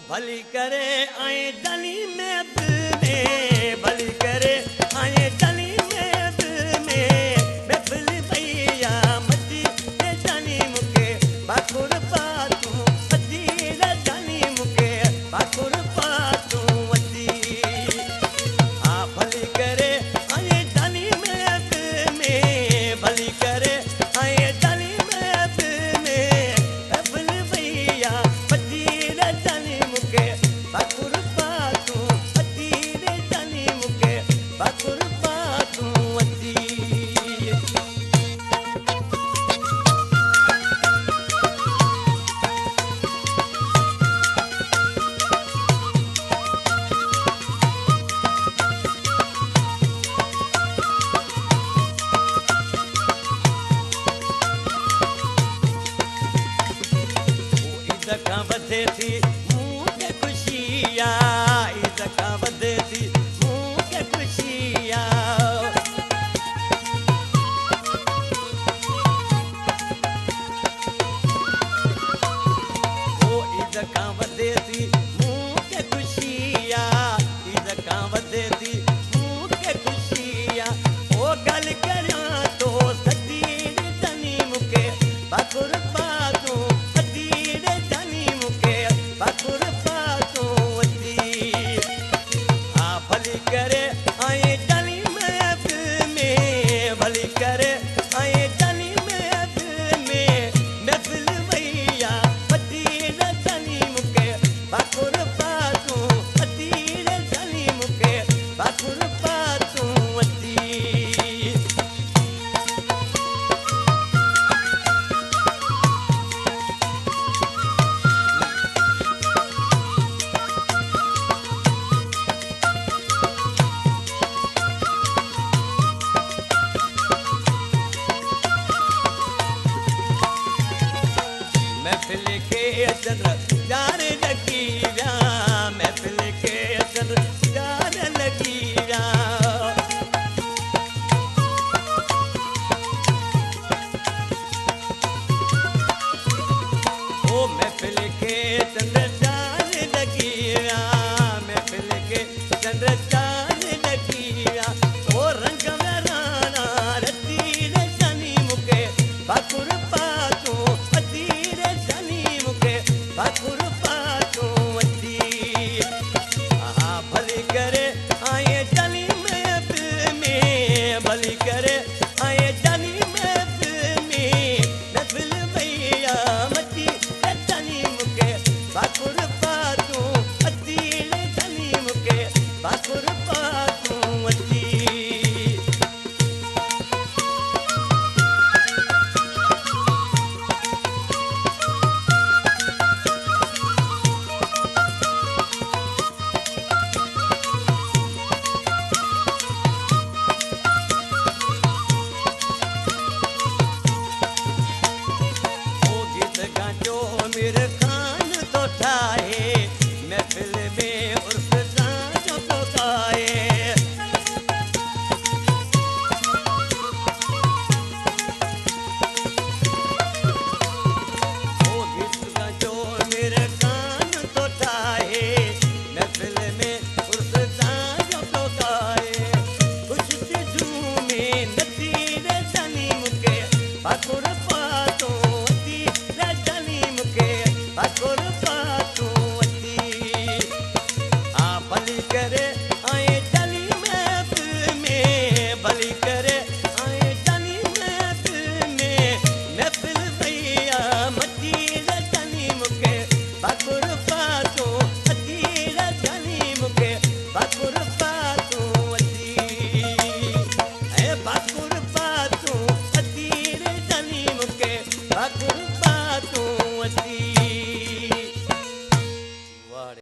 भली करे आए डली में भली करे आए डली में महफिल भैया मची ने जानी मुके बाकुर पातू अजी ने जानी मुके बाकुर पातू अजी आ भली करे आए डली में भली करे आए डली में महफिल भैया मची ने जानी मुके बाकुर पातू अजी ने जानी मुके बाकुर पातू अजी इज़का वधे थी मूंखे खुशिया इज़का वधे थी मूंखे खुशिया ओ इज़का वधे थी